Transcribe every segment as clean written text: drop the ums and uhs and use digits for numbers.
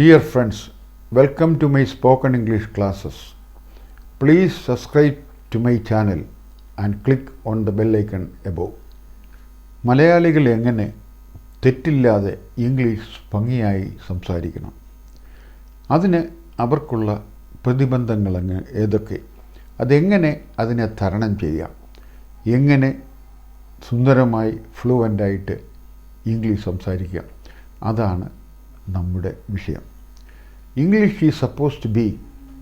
Dear friends, welcome to my spoken English classes. Please subscribe to my channel and click on the bell icon above. മലയാളികൾ എങ്ങനെ തെറ്റില്ലാതെ English ഭംഗിയായി സംസാരിക്കണം, അതിന് അവർക്കുള്ള പ്രതിബന്ധങ്ങൾ ഏതൊക്കെ, അതെങ്ങനെ അതിനെ തരണം ചെയ്യാം, എങ്ങനെ സുന്ദരമായി ഫ്ലുവൻ്റായിട്ട് ഇംഗ്ലീഷ് സംസാരിക്കാം, അതാണ് നമ്മുടെ വിഷയം. English is supposed to be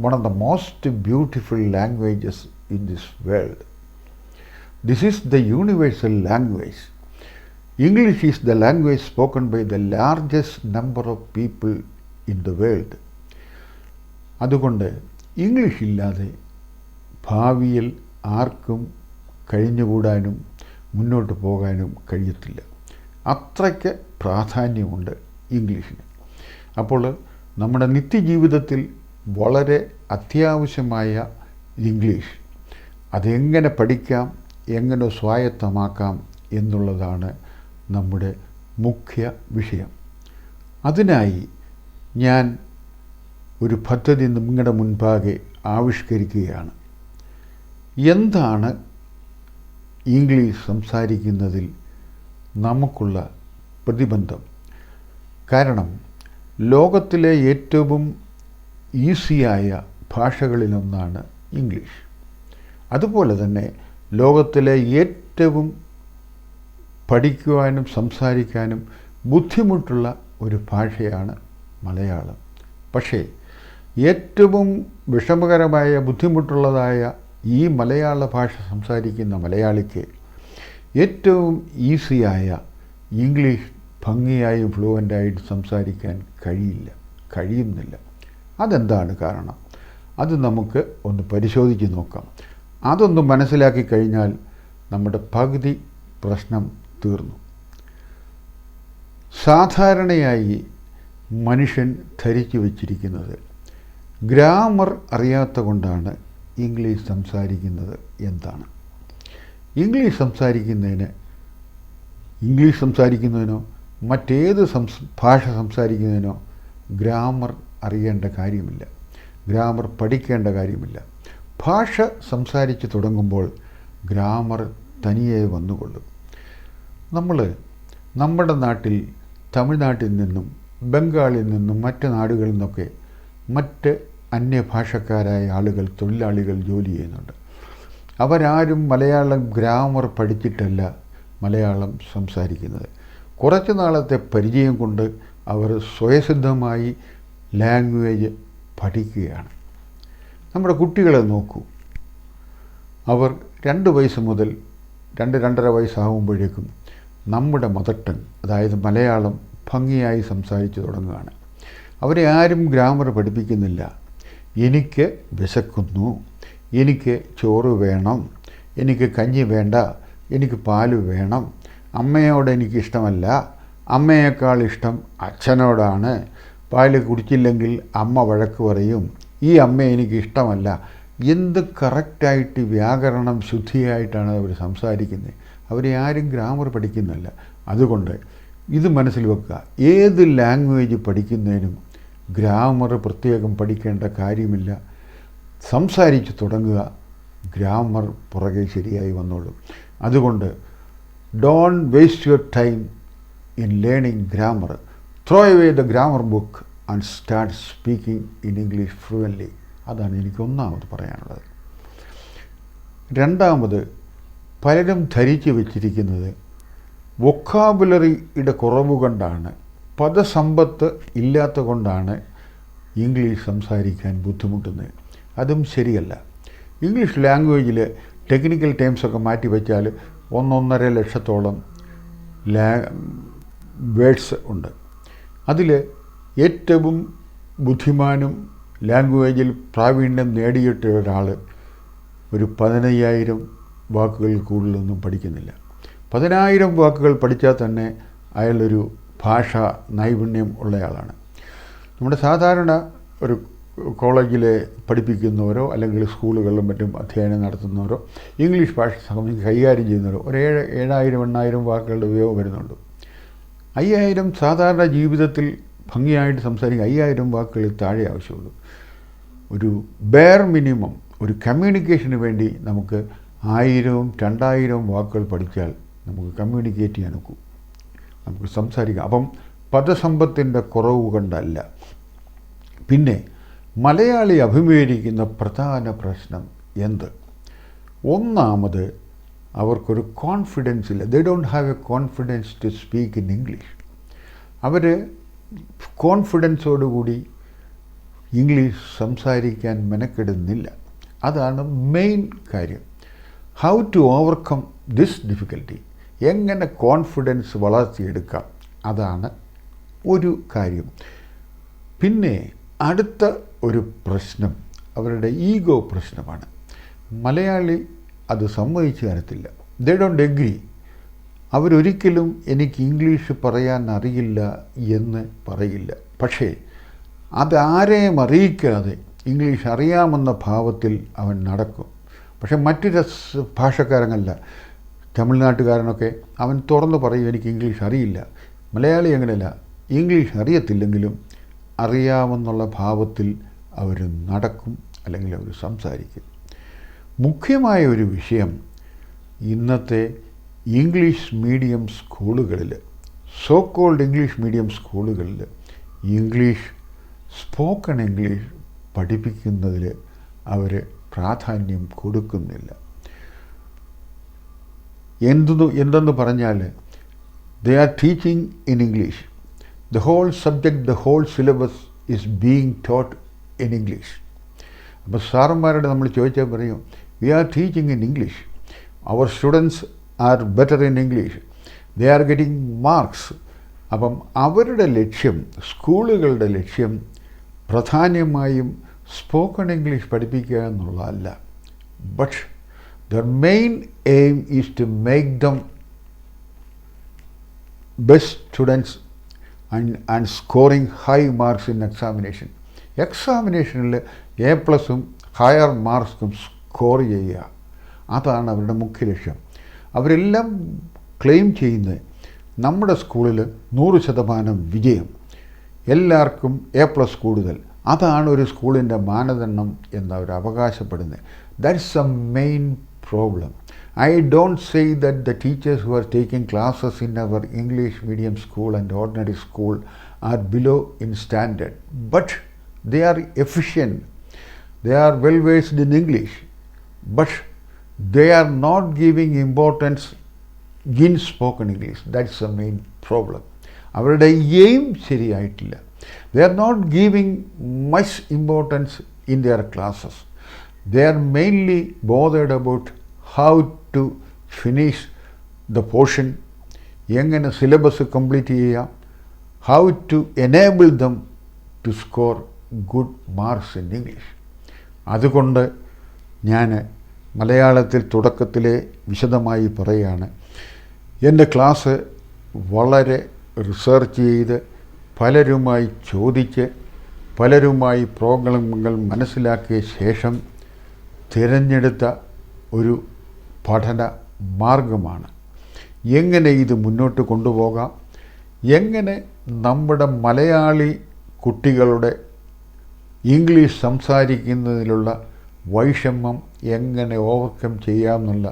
one of the most beautiful languages in this world. This is the universal language. English is the language spoken by the largest number of people in the world. അതുകൊണ്ട് English ഇല്ലാതെ ഭാവിയിൽ ആർക്കും കഴിഞ്ഞുകൂടാനും മുന്നോട്ട് പോകാനും കഴിയത്തില്ല. അത്രയ്ക്ക് പ്രാധാന്യമുണ്ട് ഇംഗ്ലീഷിന്. അപ്പോൾ നമ്മുടെ നിത്യജീവിതത്തിൽ വളരെ അത്യാവശ്യമായ ഇംഗ്ലീഷ് അതെങ്ങനെ പഠിക്കാം, എങ്ങനെ സ്വായത്തമാക്കാം എന്നുള്ളതാണ് നമ്മുടെ മുഖ്യ വിഷയം. അതിനായി ഞാൻ ഒരു പദ്ധതി നിങ്ങളുടെ മുൻപാകെ ആവിഷ്കരിക്കുകയാണ്. എന്താണ് ഇംഗ്ലീഷ് സംസാരിക്കുന്നതിൽ നമുക്കുള്ള പ്രതിബന്ധം? കാരണം ലോകത്തിലെ ഏറ്റവും ഈസിയായ ഭാഷകളിലൊന്നാണ് ഇംഗ്ലീഷ്. അതുപോലെ തന്നെ ലോകത്തിലെ ഏറ്റവും പഠിക്കുവാനും സംസാരിക്കാനും ബുദ്ധിമുട്ടുള്ള ഒരു ഭാഷയാണ് മലയാളം. പക്ഷേ ഏറ്റവും വിഷമകരമായ ബുദ്ധിമുട്ടുള്ളതായ ഈ മലയാള ഭാഷ സംസാരിക്കുന്ന മലയാളിക്ക് ഏറ്റവും ഈസിയായ ഇംഗ്ലീഷ് ഭംഗിയായി ഫ്ലുവൻ്റായിട്ട് സംസാരിക്കാൻ കഴിയുന്നില്ല. അതെന്താണ് കാരണം? അത് നമുക്ക് ഒന്ന് പരിശോധിച്ച് നോക്കാം. അതൊന്ന് മനസ്സിലാക്കി കഴിഞ്ഞാൽ നമ്മുടെ പകുതി പ്രശ്നം തീർന്നു. സാധാരണയായി മനുഷ്യൻ ധരിച്ചു വച്ചിരിക്കുന്നത് ഗ്രാമർ അറിയാത്ത കൊണ്ടാണ് ഇംഗ്ലീഷ് സംസാരിക്കുന്നത് എന്താണ്. ഇംഗ്ലീഷ് സംസാരിക്കുന്നതിനോ മറ്റേത് ഭാഷ സംസാരിക്കുന്നതിനോ ഗ്രാമർ അറിയേണ്ട കാര്യമില്ല, ഗ്രാമർ പഠിക്കേണ്ട കാര്യമില്ല. ഭാഷ സംസാരിച്ച് തുടങ്ങുമ്പോൾ ഗ്രാമർ തനിയെ വന്നുകൊള്ളും. നമ്മുടെ നാട്ടിൽ തമിഴ്നാട്ടിൽ നിന്നും ബംഗാളിൽ നിന്നും മറ്റ് നാടുകളിൽ നിന്നൊക്കെ മറ്റ് അന്യഭാഷക്കാരായ ആളുകൾ, തൊഴിലാളികൾ ജോലി ചെയ്യുന്നുണ്ട്. അവരാരും മലയാളം ഗ്രാമർ പഠിച്ചിട്ടല്ല മലയാളം സംസാരിക്കുന്നത്. കുറച്ച് നാളത്തെ പരിചയം കൊണ്ട് അവർ സ്വയസിദ്ധമായി ലാംഗ്വേജ് പഠിക്കുകയാണ്. നമ്മുടെ കുട്ടികളെ നോക്കൂ. അവർ 2 വയസ്സ് മുതൽ 2-2.5 വയസ്സാകുമ്പോഴേക്കും നമ്മുടെ മദർ ടങ്, അതായത് മലയാളം ഭംഗിയായി സംസാരിച്ച് തുടങ്ങുകയാണ്. അവരെ ആരും ഗ്രാമർ പഠിപ്പിക്കുന്നില്ല. എനിക്ക് വിശക്കുന്നു, എനിക്ക് ചോറ് വേണം, എനിക്ക് കഞ്ഞി വേണ്ട, എനിക്ക് പാല് വേണം, അമ്മയോട് എനിക്കിഷ്ടമല്ല, അമ്മയേക്കാൾ ഇഷ്ടം അച്ഛനോടാണ്, പാല് കുടിച്ചില്ലെങ്കിൽ അമ്മ വഴക്ക് പറയും, ഈ അമ്മ എനിക്ക് ഇഷ്ടമല്ല. എന്ത് കറക്റ്റായിട്ട് വ്യാകരണം ശുദ്ധിയായിട്ടാണ് അവർ സംസാരിക്കുന്നത്. അവരെ ആരും ഗ്രാമർ പഠിക്കുന്നില്ല. അതുകൊണ്ട് ഇത് മനസ്സിൽ വെക്കുക, ഏത് ലാംഗ്വേജ് പഠിക്കുന്നതിനും ഗ്രാമർ പ്രത്യേകം പഠിക്കേണ്ട കാര്യമില്ല. സംസാരിച്ച് തുടങ്ങുക, ഗ്രാമർ പുറകെ ശരിയായി വന്നോളും. അതുകൊണ്ട് don't waste your time in learning grammar. Throw away the grammar book and start speaking in English fluently. അതാണ് എനിക്ക് ഒന്നാമത് പറയാനുള്ളത്. രണ്ടാമത്, പലരും ധരിച്ചു വച്ചിരിക്കുന്നത് വൊക്കാബുലറിയുടെ കുറവ് കൊണ്ടാണ്, പദസമ്പത്ത് ഇല്ലാത്ത കൊണ്ടാണ് ഇംഗ്ലീഷ് സംസാരിക്കാൻ ബുദ്ധിമുട്ടുന്നത്. അതും ശരിയല്ല. ഇംഗ്ലീഷ് ലാംഗ്വേജിൽ ടെക്നിക്കൽ ടേംസൊക്കെ മാറ്റി വച്ചാൽ 1.5 ലക്ഷത്തോളം വേർഡ്സ് ഉണ്ട്. അതിൽ ഏറ്റവും ബുദ്ധിമാനും ലാംഗ്വേജിൽ പ്രാവീണ്യം നേടിയിട്ട ഒരാൾ ഒരു 15,000 വാക്കുകൾ കൂടുതലൊന്നും പഠിക്കുന്നില്ല. 10,000 വാക്കുകൾ പഠിച്ചാൽ തന്നെ അയാളൊരു ഭാഷാ നൈപുണ്യം ഉള്ളയാളാണ്. നമ്മുടെ സാധാരണ ഒരു കോളേജിലെ പഠിപ്പിക്കുന്നവരോ അല്ലെങ്കിൽ സ്കൂളുകളിലും മറ്റും അധ്യയനം നടത്തുന്നവരോ ഇംഗ്ലീഷ് ഭാഷ കൈകാര്യം ചെയ്യുന്നവരോ ഒരു 7,000-8,000 വാക്കുകളുടെ ഉപയോഗം വരുന്നുണ്ട്. 5,000 സാധാരണ ജീവിതത്തിൽ ഭംഗിയായിട്ട് സംസാരിക്കാൻ 5000 വാക്കുകളിൽ താഴെ ആവശ്യമുള്ളൂ. ഒരു ബെയർ മിനിമം ഒരു കമ്മ്യൂണിക്കേഷന് വേണ്ടി നമുക്ക് 1000-2000 വാക്കുകൾ പഠിച്ചാൽ നമുക്ക് കമ്മ്യൂണിക്കേറ്റ് ചെയ്യാൻ ഒക്കും, നമുക്ക് സംസാരിക്കാം. അപ്പം പദസമ്പത്തിൻ്റെ കുറവ് കൊണ്ടല്ല. പിന്നെ മലയാളി അഭിമുഖീകരിക്കുന്ന പ്രധാന പ്രശ്നം എന്ത്? ഒന്നാമത് അവർക്കൊരു കോൺഫിഡൻസ് ഇല്ല. They don't have a confidence to speak in English. അവർ കോൺഫിഡൻസോടുകൂടി ഇംഗ്ലീഷ് സംസാരിക്കാൻ മെനക്കെടുന്നില്ല. അതാണ് മെയിൻ കാര്യം. How to overcome this difficulty, എങ്ങനെ കോൺഫിഡൻസ് വളർത്തിയെടുക്കാം, അതാണ് ഒരു കാര്യം. പിന്നെ അടുത്ത ഒരു പ്രശ്നം അവരുടെ ഈഗോ പ്രശ്നമാണ്. മലയാളി അത് സമ്മതിച്ചു തരത്തില്ല. They don't agree. അവരൊരിക്കലും എനിക്ക് ഇംഗ്ലീഷ് പറയാൻ അറിയില്ല എന്ന് പറയില്ല. പക്ഷേ അതാരെയും അറിയിക്കാതെ ഇംഗ്ലീഷ് അറിയാമെന്ന ഭാവത്തിൽ അവൻ നടക്കും. പക്ഷേ മറ്റൊരു ഭാഷക്കാരനല്ല, തമിഴ്നാട്ടുകാരനൊക്കെ അവൻ തുറന്ന് പറയും എനിക്ക് ഇംഗ്ലീഷ് അറിയില്ല. മലയാളി അങ്ങനെയല്ല, ഇംഗ്ലീഷ് അറിയത്തില്ലെങ്കിലും അറിയാമെന്നുള്ള ഭാവത്തിൽ അവർ നടക്കും, അല്ലെങ്കിൽ അവർ സംസാരിക്കും. മുഖ്യമായ ഒരു വിഷയം, ഇന്നത്തെ ഇംഗ്ലീഷ് മീഡിയം സ്കൂളുകളിൽ, സോ കോൾഡ് ഇംഗ്ലീഷ് മീഡിയം സ്കൂളുകളിൽ ഇംഗ്ലീഷ്, സ്പോക്കൺ ഇംഗ്ലീഷ് പഠിപ്പിക്കുന്നതിൽ അവർ പ്രാധാന്യം കൊടുക്കുന്നില്ല. എന്തെന്ന് പറഞ്ഞാൽ they are teaching in English. The whole subject, the whole syllabus is being taught in English. അപ്പോൾ സാറന്മാരോട് നമ്മൾ ചോദിച്ചാൽ പറയും we are teaching in English. Our students are better in English. They are getting marks. അപ്പം അവരുടെ ലക്ഷ്യം, സ്കൂളുകളുടെ ലക്ഷ്യം പ്രധാനമായും സ്പോക്കൺ ഇംഗ്ലീഷ് പഠിപ്പിക്കുക എന്നുള്ളതല്ല. But their main aim is to make them best students and scoring high marks in examination. എക്സാമിനേഷനിൽ A+ഉം ഹയർ മാർക്സും സ്കോർ ചെയ്യുക, അതാണ് അവരുടെ മുഖ്യ ലക്ഷ്യം. അവരെല്ലാം ക്ലെയിം ചെയ്യുന്നത് നമ്മുടെ സ്കൂളിൽ 100% വിജയം, എല്ലാവർക്കും A+ കൂടുതൽ, അതാണ് ഒരു സ്കൂളിൻ്റെ മാനദണ്ഡം എന്നവർ അവകാശപ്പെടുന്നത്. That's A main problem. I don't say that the teachers who are taking classes in our English medium school and ordinary school are below in standard, but they are efficient. They are well versed in English, but they are not giving importance in spoken English. That's the main problem. അവരുടെ aim ശരിയായിട്ടില്ല. They are not giving much importance in their classes. They are mainly bothered about how to finish the portion, എങ്ങനെ syllabus complete ചെയ്യാം, how to enable them to score good marks in English. അതുകൊണ്ട് ഞാൻ മലയാളത്തിൽ തുടക്കത്തിലെ വിശദമായി പറയുകയാണ്, എൻ്റെ class വളരെ റിസർച്ച് ചെയ്ത് പലരുമായി ചോദിച്ച് പലരുമായി പ്രോബ്ലങ്ങൾ മനസ്സിലാക്കിയ ശേഷം തിരഞ്ഞെടുത്ത ഒരു പഠന മാർഗമാണ്. എങ്ങനെ ഇത് മുന്നോട്ട് കൊണ്ടുപോകാം, എങ്ങനെ നമ്മുടെ മലയാളി കുട്ടികളുടെ ഇംഗ്ലീഷ് സംസാരിക്കുന്നതിലുള്ള വൈഷമ്യം എങ്ങനെ ഓവർകം ചെയ്യാമെന്നുള്ള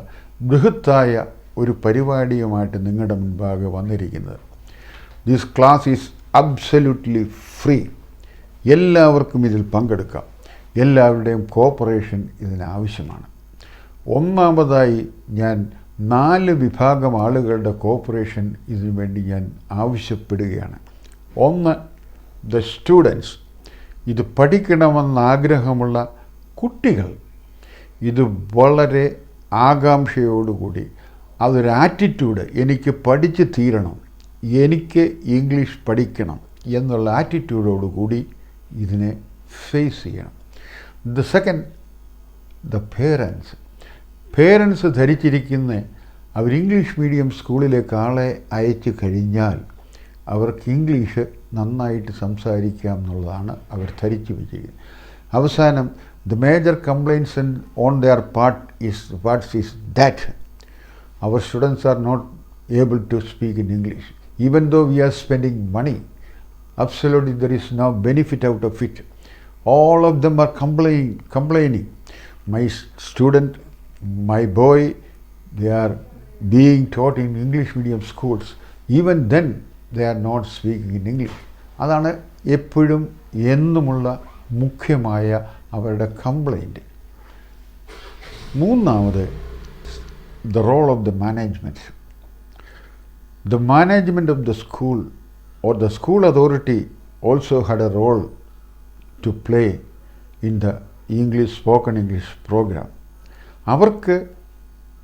ബൃഹത്തായ ഒരു പരിപാടിയുമായിട്ട് നിങ്ങളുടെ മുൻപാകെ വന്നിരിക്കുന്നത്. This class is absolutely free. എല്ലാവർക്കും ഇതിൽ പങ്കെടുക്കാം. എല്ലാവരുടെയും കോപ്പറേഷൻ ഇതിനാവശ്യമാണ്. ഒന്നാമതായി ഞാൻ 4 വിഭാഗം ആളുകളുടെ കോപ്പറേഷൻ ഇതിനു വേണ്ടി ഞാൻ ആവശ്യപ്പെടുകയാണ്. ഒന്ന്, ദ സ്റ്റുഡൻസ്, ഇത് പഠിക്കണമെന്നാഗ്രഹമുള്ള കുട്ടികൾ. ഇത് വളരെ ആകാംക്ഷയോടുകൂടി, അതൊരു ആറ്റിറ്റ്യൂഡ്, എനിക്ക് പഠിച്ച് തീരണം, എനിക്ക് ഇംഗ്ലീഷ് പഠിക്കണം എന്നുള്ള ആറ്റിറ്റ്യൂഡോടുകൂടി ഇതിനെ ഫേസ് ചെയ്യണം. ദ സെക്കൻഡ്, ദ പേരൻസ് ധരിച്ചിരിക്കുന്ന അവർ ഇംഗ്ലീഷ് മീഡിയം സ്കൂളിലേക്ക് ആളെ അയച്ചു കഴിഞ്ഞാൽ അവർക്ക് ഇംഗ്ലീഷ് നന്നായിട്ട് സംസാരിക്കാം എന്നുള്ളതാണ് അവർ ധരിച്ചു വെച്ചിരിക്കുന്നത്. അവസാനം, the major complaints on their part is that അവർ students are not able to speak in English even though we are spending money. Absolutely, there is no benefit out of it. All of them are complaining. My student, my boy, they are being taught in English medium schools. Even then, they are not speaking in English. അതാണ് എപ്പോഴും എന്നുമുള്ള മുഖ്യമായ അവരുടെ complaint. മൂന്നാമത്, the role of the management. The management of the school or the school authority also had a role to play in the spoken English program. അവർക്ക്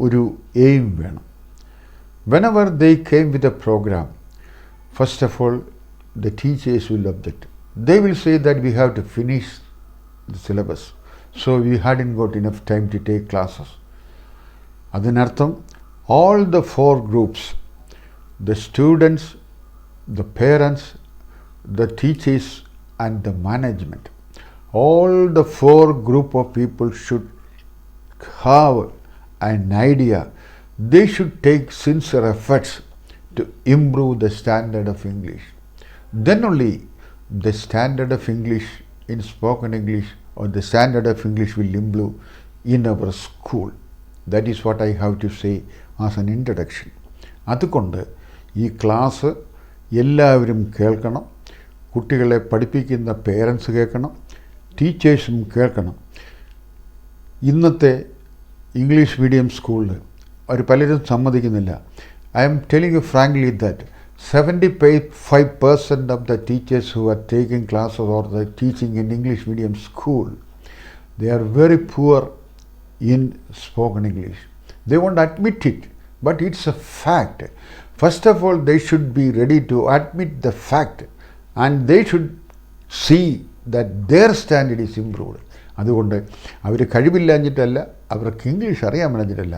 ഒരു aim വേണം. Whenever they came with a program, first of all, the teachers will object. They will say that we have to finish the syllabus, so we hadn't got enough time to take classes. അതിനർത്ഥം all the four groups, the students, the parents, the teachers and the management, all the four group of people should have an idea. They should take sincere efforts to improve the standard of English. Then only the standard of English in spoken English or the standard of English will improve in our school. That is what I have to say as an introduction. അതുകൊണ്ട് ഈ class എല്ലാവരും കേൾക്കണം. കുട്ടികളെ പഠിപ്പിക്കുന്ന parents കേൾക്കണം, ടീച്ചേഴ്സും കേൾക്കണം. ഇന്നത്തെ ഇംഗ്ലീഷ് മീഡിയം സ്കൂളിൽ പലരും സമ്മതിക്കുന്നില്ല. I am telling you frankly that 75% of the teachers who are taking classes or the teaching in English medium school, they are very poor in spoken English. They won't admit it, but it's a fact. First of all, they should be ready to admit the fact and they should see that their standard is improved. അതുകൊണ്ട് അവർ കഴിവില്ലാഞ്ഞിട്ടല്ല, അവർക്ക് English അറിയാൻ വേണ്ടിയിട്ടല്ല.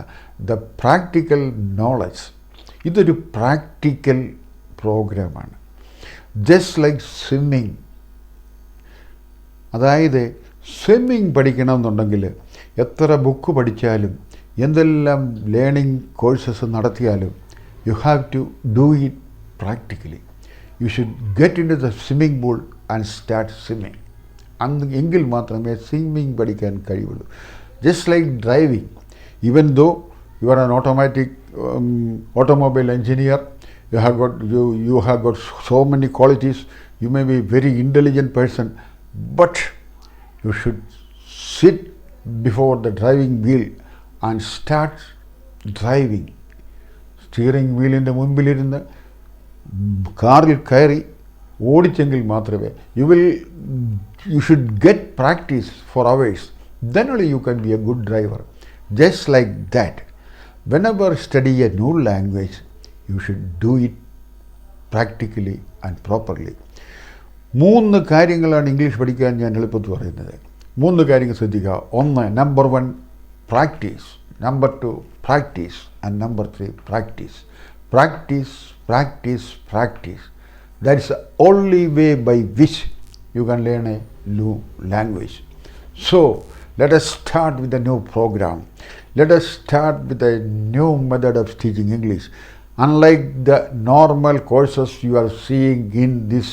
The practical knowledge, ഇതൊരു practical പ്രോഗ്രാമാണ്. Just like swimming. അതായത് swimming പഠിക്കണമെന്നുണ്ടെങ്കിൽ എത്ര book പഠിച്ചാലും എന്തെല്ലാം ലേണിംഗ് കോഴ്സസ് നടത്തിയാലും you have to do it practically. You should get in to the swimming pool and start swimming. എങ്കിൽ മാത്രമേ സ്വിമ്മിങ് പഠിക്കാൻ കഴിയുള്ളൂ. Just like driving. Even though you are an automobile engineer, you have got so many qualities, you may be a very intelligent person, but you should sit before the driving wheel and start driving. Steering വീലിൻ്റെ മുമ്പിലിരുന്ന് കാറിൽ കയറി ഓടിച്ചെങ്കിൽ മാത്രമേ you should get practice for hours. Then only you can be a good driver. Just like that, whenever study a new language, you should do it practically and properly. 3 കാര്യങ്ങളാണ് English പഠിക്കാൻ ഞാൻ എളുപ്പത്തിൽ പറയുന്നത്. 3 കാര്യങ്ങൾ ശ്രദ്ധിക്കുക. 1, number 1 practice, number 2 practice and number 3 practice. Practice, practice, practice. That is the only way by which you can learn a new language. So, let us start with a new program. Let us start with a new method of teaching English. Unlike the normal courses you are seeing in these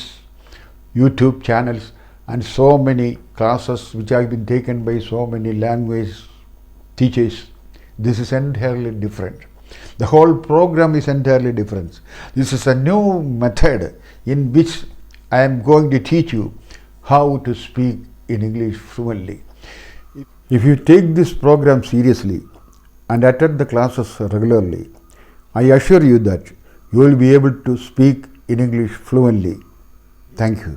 YouTube channels and so many classes which have been taken by so many language teachers, this is entirely different. The whole program is entirely different. This is a new method in which I am going to teach you how to speak in English fluently. If you take this program seriously and attend the classes regularly, I assure you that you will be able to speak in English fluently. Thank you.